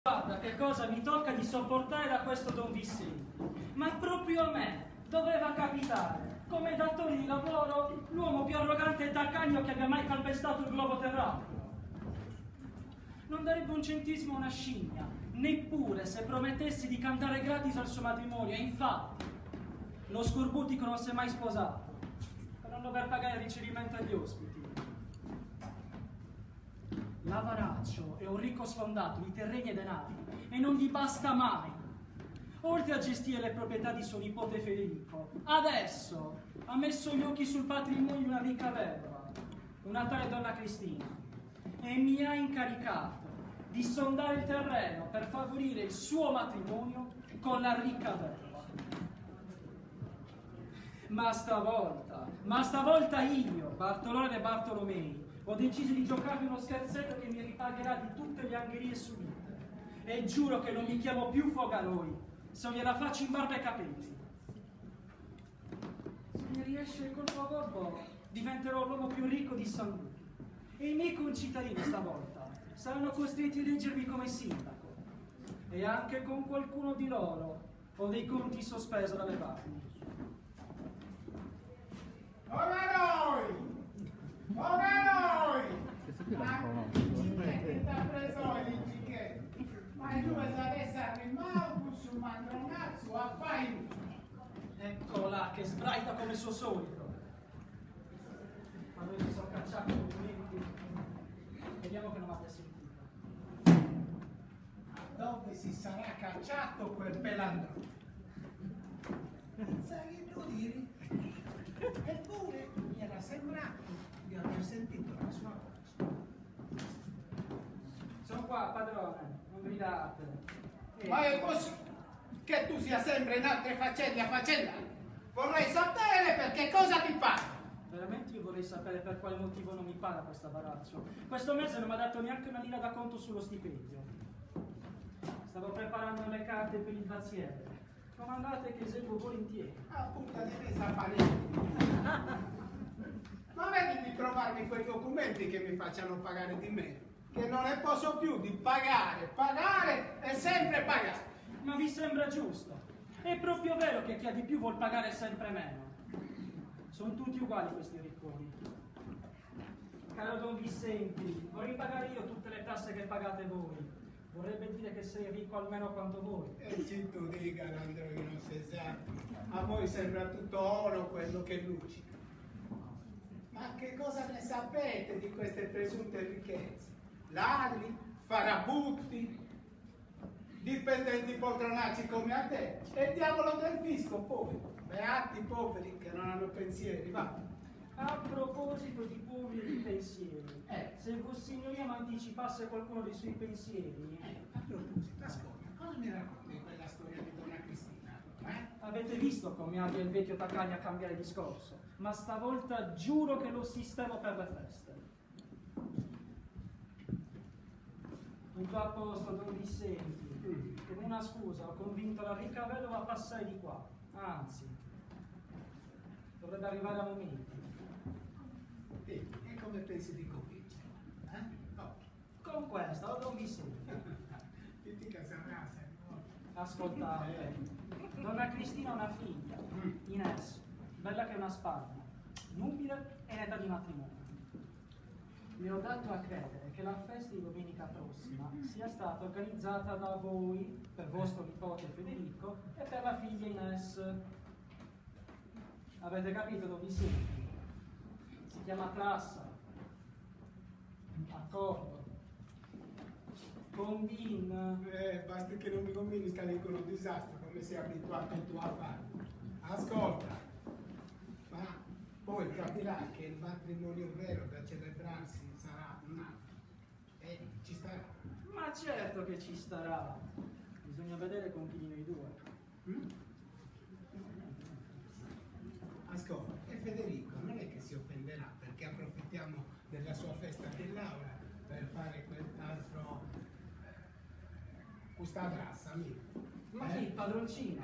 Guarda che cosa mi tocca di sopportare da questo Don Vicente. Ma proprio a me doveva capitare, come datore di lavoro, l'uomo più arrogante e taccagno che abbia mai calpestato il globo terracqueo. Non darebbe un centesimo a una scimmia, neppure se promettessi di cantare gratis al suo matrimonio. E infatti, lo scorbutico non si è mai sposato, per non dover pagare il ricevimento agli ospiti. L'avaraccio è un ricco sfondato di terreni e denari e non gli basta mai. Oltre a gestire le proprietà di suo nipote Federico, adesso ha messo gli occhi sul patrimonio di una ricca vedova, una tale donna Cristina, e mi ha incaricato di sondare il terreno per favorire il suo matrimonio con la ricca vedova. Ma stavolta io, Bartolone Bartolomei, ho deciso di giocarmi uno scherzetto che mi ripagherà di tutte le angherie subite. E giuro che non mi chiamo più Fogaroi, se non gliela faccio in barba e capelli. Se mi riesce col Fogobbo, diventerò l'uomo più ricco di San Luca. E i miei concittadini stavolta saranno costretti a eleggermi come sindaco. E anche con qualcuno di loro ho dei conti sospeso da levarmi. Fogaroi! Fogaroi! Che t'ha preso l'Incicchetti? Ma tu saresti arrivato su Mandronazzo a fai. Ecco là, che sbraita come il suo solito. Ma noi mi sono cacciato i documenti. Vediamo che non mi abbia sentito. Dove si sarà cacciato quel pelandro? Sai che tu dire? Eppure mi era sembrato di aver sentito la sua voce. Sono qua, padrone, non gridate. Ma è così che tu sia sempre in altre faccende a faccenda? Vorrei sapere perché cosa ti pare. Veramente io vorrei sapere per quale motivo non mi paga questa barazzo. Questo mese non mi ha dato neanche una lira da conto sullo stipendio. Stavo preparando le carte per il bazziere. Comandate che eseguo volentieri. Ah, puttana di resa palestra. Ma vedi di trovarmi quei documenti che mi facciano pagare di meno. Che non ne posso più di pagare e sempre pagare. Ma vi sembra giusto? È proprio vero che chi ha di più vuol pagare sempre meno. Sono tutti uguali questi ricconi. Caro Don Vicenti, vorrei pagare io tutte le tasse che pagate voi. Vorrebbe dire che sei ricco almeno quanto voi. E ci tu dica, Androino Cesare, a voi sembra tutto oro quello che luccica. Ma che cosa ne sapete di queste presunte ricchezze? Ladri, farabutti, dipendenti poltronacci come a te, e il diavolo del fisco poi, beati poveri che non hanno pensieri, va. A proposito di poveri e di pensieri, se Vossignoria mi anticipasse qualcuno dei suoi pensieri... A proposito, ascolta, cosa mi racconti di quella storia di Donna Cristina? Avete visto come abbia il vecchio Taccagni a cambiare discorso? Ma stavolta giuro che lo sistemo per le feste. Tutto a posto, Don Vicenti. Con una scusa ho convinto la ricca vedova a passare di qua. Anzi, dovrebbe arrivare a momenti. E come pensi di convincere? No. Con questa, Don Vicenti. Ti dica sarà sempre. Ascoltate, Donna Cristina ha una figlia, Ines, bella che una spada, nubile e in età di matrimonio. Le ho dato a credere che la festa di domenica prossima sia stata organizzata da voi, per vostro nipote Federico e per la figlia Ines. Avete capito dove siete? Si chiama Trassa. Accordo. Convin. Basta che non mi convinisca di con un disastro come sei abituato tu a fare. Ascolta, ma poi capirai che il matrimonio vero da celebrarsi sarà un altro. E ci starà. Ma certo che ci starà. Bisogna vedere con chi di noi due. Ascolta, e Federico non è che si offenderà perché approfittiamo della sua festa di laurea per fare quell'altro questa brassa, amico. Ma chi, il padroncino?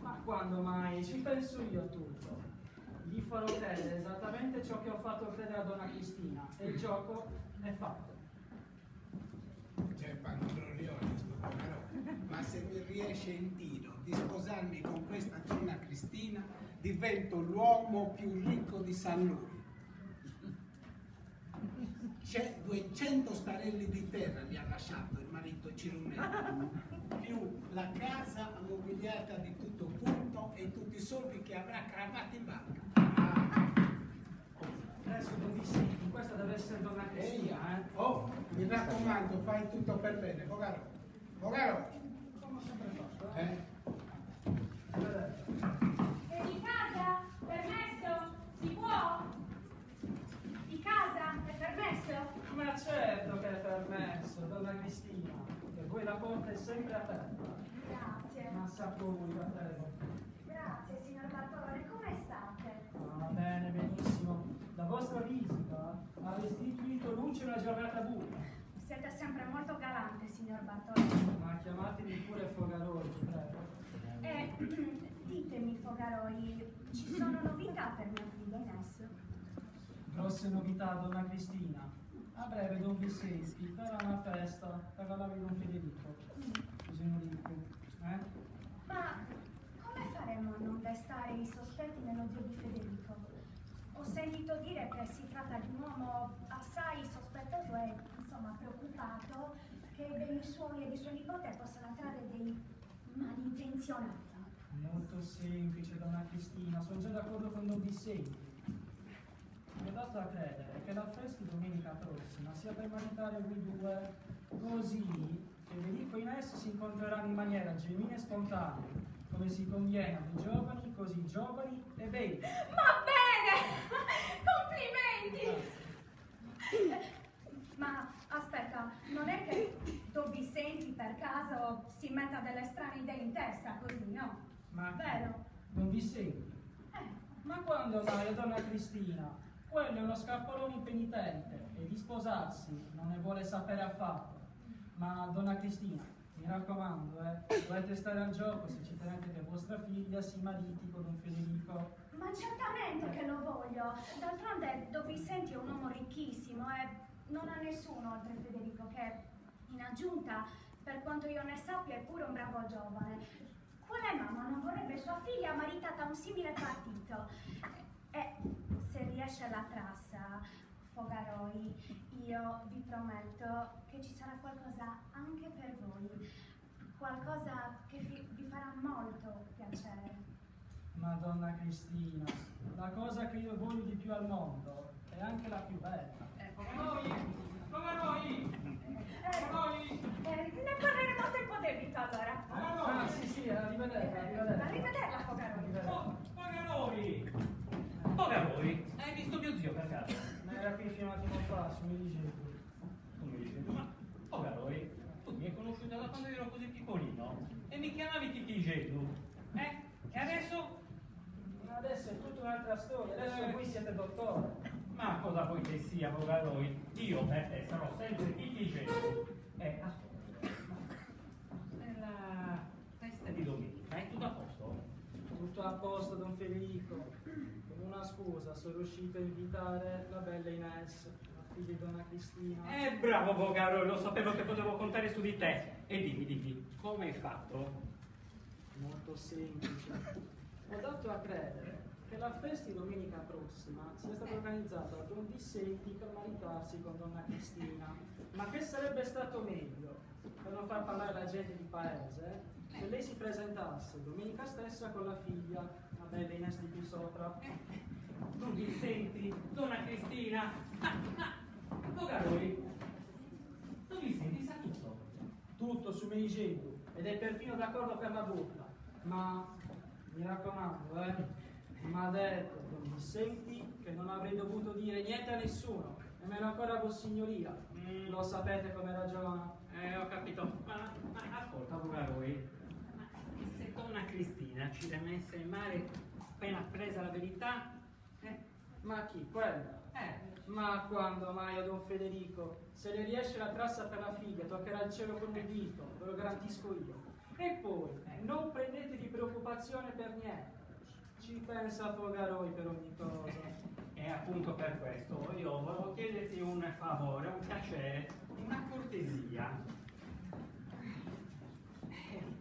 Ma quando mai? Ci penso io a tutto. Gli farò credere esattamente ciò che ho fatto credere a Donna Cristina. E il gioco è fatto. C'è il panno glorioso. riesce in tiro di sposarmi con questa donna Cristina, divento l'uomo più ricco di San Luis. C'è 200 starelli di terra mi ha lasciato il marito Cirummello, più la casa ammobiliata di tutto punto e tutti i soldi che avrà cravati in banca. Adesso devi sentire, questa deve essere donna Cristina, Oh, mi raccomando, fai tutto per bene, Fogaro. Fogaro! Come ho sempre fatto, Eh? E di casa? Permesso? Si può? Di casa? È permesso? Ma certo che è permesso, donna Cristina. Per voi la porta è sempre aperta. Grazie. Ma sapori, fratello. Grazie, signor Bartolone. Come state? Va bene, benissimo. La vostra visita ha restituito luce una giornata buia. Siete sempre molto galante, signor Bartolone. Ma chiamatemi pure Fogaroli, ti prego. Ditemi, Fogaroi, ci sono novità per mia figlia Ines? Grosse novità, donna Cristina. A breve Don Vicenti farà una festa per la laurea di Don Federico. Cosino ricco. Ma come faremo a non destare i sospetti nello zio di Federico? Ho sentito dire che si tratta di un uomo assai sospettoso e, insomma, preoccupato che dei suoi e di suo nipote possano trarre dei malintenzionati. Molto semplice, donna Cristina. Sono già d'accordo con Don Vicenti. Mi ho dato a credere che la festa di domenica prossima sia per maritare voi due, così Federico e Ines si incontreranno in maniera genuina e spontanea, come si conviene a dei giovani così giovani e belli. Ma bene! Complimenti! Ma aspetta, non è che Don Vicenti per caso si metta delle strane idee in testa così, no? Ma Vero? Don Vicenti? Ma quando mai, donna Cristina? Quello è uno scappolone impenitente e di sposarsi non ne vuole sapere affatto. Ma donna Cristina, mi raccomando, dovete stare al gioco se ci tenete che vostra figlia si mariti con Don Federico. Ma certamente che lo voglio. D'altronde Don Vicenti è un uomo ricchissimo e non ha nessuno oltre Federico che, in aggiunta, per quanto io ne sappia, è pure un bravo giovane. Quale mamma non vorrebbe sua figlia maritata a un simile partito? E se riesce la trassa, Fogaroi, io vi prometto che ci sarà qualcosa anche per voi. Qualcosa che vi farà molto piacere. Madonna Cristina, la cosa che io voglio di più al mondo è anche la più bella. Fogaroi! Ne parleremo a tempo debito allora. Ah, sì, arrivederla. Arrivederla, Fogaroi. Fogaroi! Fogaroi, hai visto mio zio per caso? Ma era qui fino a un attimo fa, su Meligento. Tu mi dici, ma Fogaroi, tu mi hai conosciuto da quando ero così piccolino e mi chiamavi Titigetu. E adesso? Adesso è tutta un'altra storia, adesso voi siete dottore. Ma cosa vuoi che sia, Fogaroi? Io per te sarò sempre Titigetu. Ascolta, nella festa di domenica è tutto a posto? Tutto a posto, Don Federico. Con una scusa sono riuscito a invitare la bella Ines, la figlia di donna Cristina. Bravo Fogaroi, lo sapevo che potevo contare su di te. E dimmi, come hai fatto? Molto semplice. Ho dato a credere che la festa di domenica prossima sia stata organizzata da Don Vicenti per maritarsi con donna Cristina. Ma che sarebbe stato meglio, per non far parlare la gente di paese, se lei si presentasse domenica stessa con la figlia, la bella Ines di qui sopra. Don Vicenti, donna Cristina. Fogaroi, Don Vicenti sa tutto. Tutto su Meligento ed è perfino d'accordo per la burla. Ma mi raccomando, mi ha detto Don Vicenti che non avrei dovuto dire niente a nessuno, nemmeno ancora a Vossignoria. Lo sapete come ragiona? Ho capito. Ma ascolta, Fogaroi, ma se donna Cristina ci rimesse in mare appena presa la verità, Ma chi? Quella? Ma quando mai a Don Federico? Se le riesce la trassa per la figlia, toccherà il cielo con un dito, ve lo garantisco io. E poi, non prendetevi preoccupazione per niente. Ci pensa Fogaroi per ogni cosa. E appunto per questo io volevo chiederti un favore, un piacere, una cortesia.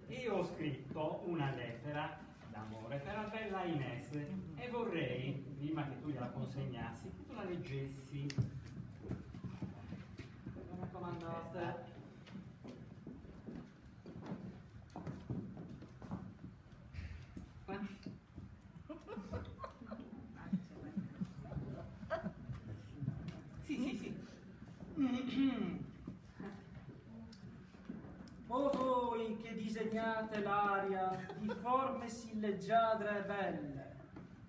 Io ho scritto una lettera d'amore per la bella Ines e vorrei, prima che tu gliela consegnassi, che tu la leggessi. Mi raccomandate. Sì. O voi che disegnate l'aria di forme sì leggiadre e belle,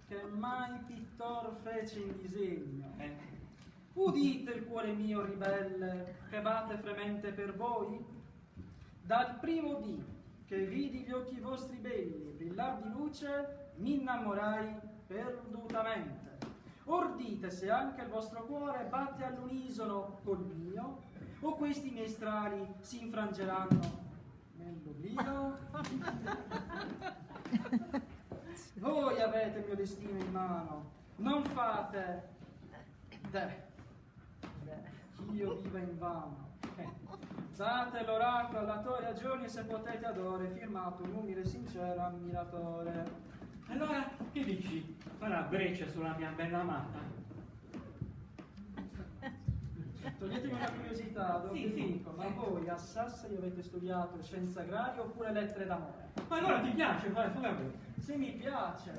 che mai pittor fece in disegno, udite il cuore mio ribelle, che batte fremente per voi? Dal primo dì che vidi gli occhi vostri belli brillar di luce, mi innamorai perdutamente. Or dite se anche il vostro cuore batte all'unisono col mio, o questi miei strali si infrangeranno nell'oblio? Voi avete il mio destino in mano, non fate che io viva in vano. Date l'oracolo alla tua ragione e se potete adore, firmato un umile e sincero ammiratore. Allora, che dici? Farà breccia sulla mia bella amata? Toglietemi una curiosità, Don Sì. Federico, ma voi a Sassari avete studiato scienze agrarie oppure lettere d'amore? Ma allora ti piace fare voi? Se mi piace,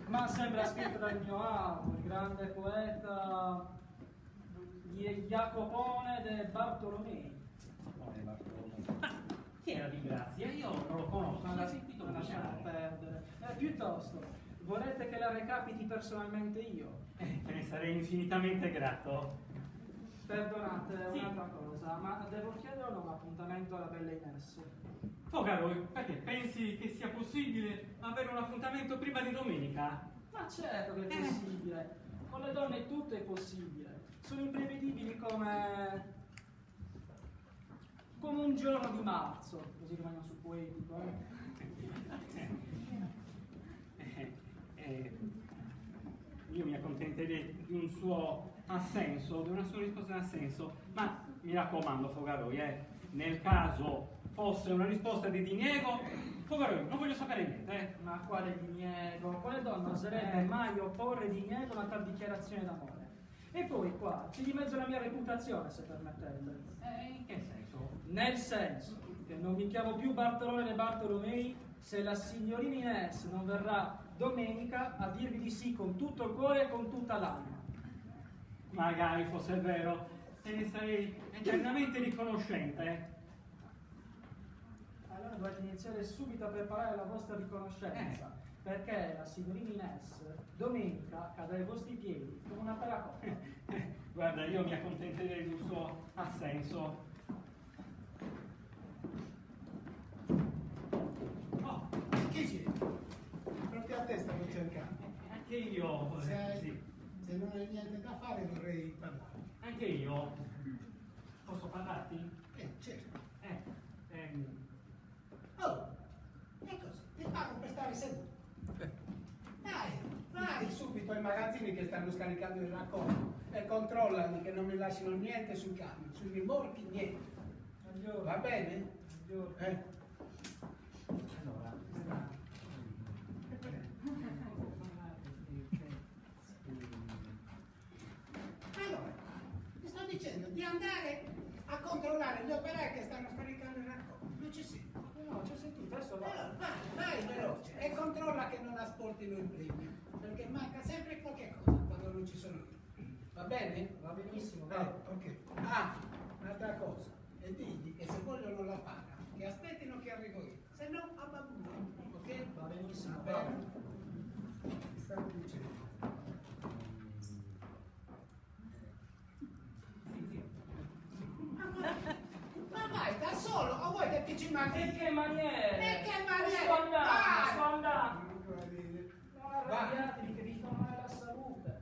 ma sembra scritto dal mio amo, il grande poeta Jacopone de Bartolomei. Chi era di Grazia? Io non lo conosco, non l'ho sentito lasciamo nominare. perdere. Piuttosto, volete che la recapiti personalmente io? Te ne sarei infinitamente grato. Perdonate, Sì. un'altra cosa, ma devo chiedere o no un appuntamento alla bella Ines? Fogaroi, perché pensi che sia possibile avere un appuntamento prima di domenica? Ma certo che è possibile, con le donne tutto è possibile, sono imprevedibili come un giorno di marzo, così rimaniamo sul poetico. Io mi accontenterei di un suo assenso, di una sua risposta in assenso, ma mi raccomando, Fogaroi, nel caso fosse una risposta di diniego, Fogaroi, non voglio sapere niente. Ma quale diniego? Quale donna oserebbe mai opporre diniego a una tal dichiarazione d'amore? E poi qua, c'è di mezzo la mia reputazione, se permettete. In che senso? Nel senso che non mi chiamo più Bartolone né Bartolomei se la signorina Ines non verrà domenica a dirvi di sì con tutto il cuore e con tutta l'anima. Magari fosse vero, te ne sarei eternamente riconoscente. Allora dovete iniziare subito a preparare la vostra riconoscenza, perché la signorina Ines domenica cadrà ai vostri piedi come una bella coppia. Guarda, io mi accontenterei di un suo assenso. Oh, Chi c'è? Proprio a te stavo cercando. anche io, sì, Se non hai niente da fare vorrei parlare. anche io. Posso parlarti? Certo. Oh, E così, ti pago per stare seduto. Dai, vai subito ai magazzini che stanno scaricando il raccolto e controllano che non mi lasciano niente sul camion, sui rimorchi, niente. Va bene? allora, Allora, ti sto dicendo di andare a controllare gli operai che stanno scaricando il raccolto. Non ci sento. No, ci ho sentito, adesso va. Allora, vai veloce e controlla che non asportino il premio, perché manca sempre qualche cosa quando non ci sono io. Va bene? Va benissimo, va. Ok. Ah, un'altra cosa. E digli che se vogliono la paga, che aspettino che arrivo io. Se no, abbandonano. Ok? Va benissimo, Va va. bene. Stavo dicendo. Ma vai da solo o vuoi che ti ci manchi? E che maniere! E che maniere! Sto andando, Vai! sto andando! Non Vai. arrabbiatevi che vi fa male la salute.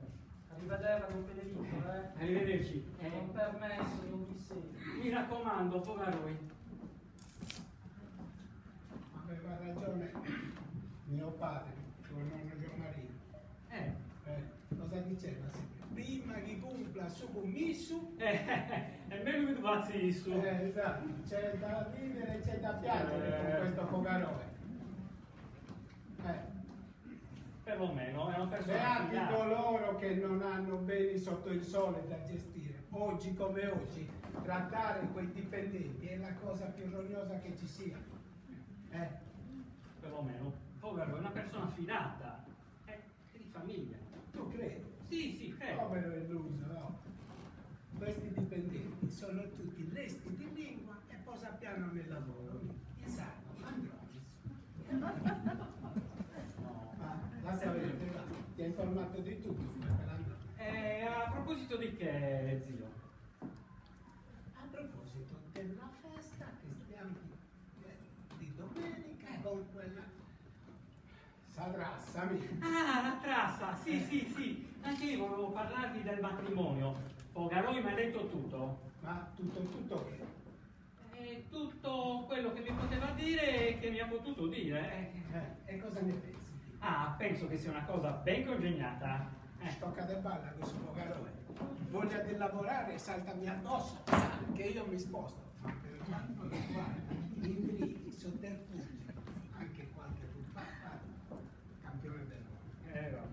Arrivederla, Don Federico, arrivederci. Non permesso, non vi sento. Mi raccomando, Fogaroi. Aveva ragione mio padre, tuo nonno Gian Marino. Eh, Cosa diceva sempre? prima che cumpla su commisso. È meglio che tu facci su. Esatto, c'è da ridere e c'è da piangere con questo Fogarone. Perlomeno è una persona Beati affidata. coloro che non hanno beni sotto il sole da gestire. Oggi come oggi, trattare quei dipendenti è la cosa più rognosa che ci sia. Perlomeno. Povero, è una persona affidata. È di famiglia. Tu credi? Sì, credo. Povero illuso, no? Questi dipendenti sono tutti lesti di lingua e poi sappiano nel lavoro. Chi sanno? Andronis. Lascia vedere, va. Ti ha informato di tutto come per andare. A proposito di che, zio? A proposito della festa che stiamo di domenica con quella sadrassa mia. Ah, la trassa, sì. Anche io volevo parlarvi del matrimonio. Fogaroi mi ha detto tutto. Ma tutto che? Tutto quello che mi poteva dire e che mi ha potuto dire. E cosa ne pensi? Ah, penso che sia una cosa ben congegnata. Tocca de balla questo Fogarone. Voglia di lavorare e saltami addosso. Sa che io mi sposto. Ma per quanto riguarda intrighi, sotterfugi, anche qualche ruppata, campione del mondo.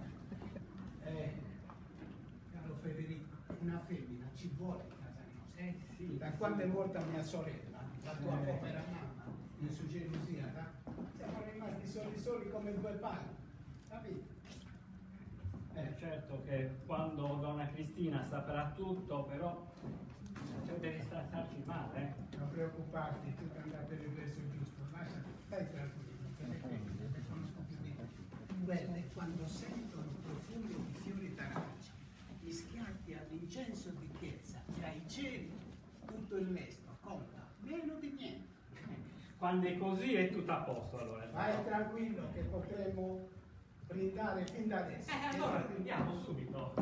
Caro Federico, una femmina ci vuole in casa nostra. Sì. Da quando è morta mia sorella, la tua povera mamma, in sua gelosia, siamo rimasti soli come due pali. Capito? Certo che quando donna Cristina saprà tutto, però devi starci male. Non preoccuparti, tu andrai per il verso giusto. Lascia, stai tranquillo, che le femmine le conosco più di te. Quelle quando sentono profumo di fiori d'arancia, mischiati all'incenso di chiesa e ai cieli, tutto il resto conta meno di niente. Quando è così è tutto a posto allora. Vai tranquillo che potremo brindare fin da adesso. Allora prendiamo subito.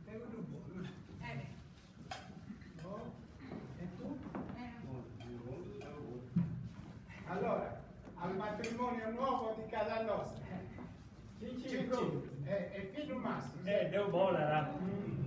È uno buono. Oh, e tu? Allora, al matrimonio nuovo di casa nostra. Ci è figlio maschio. devo volare.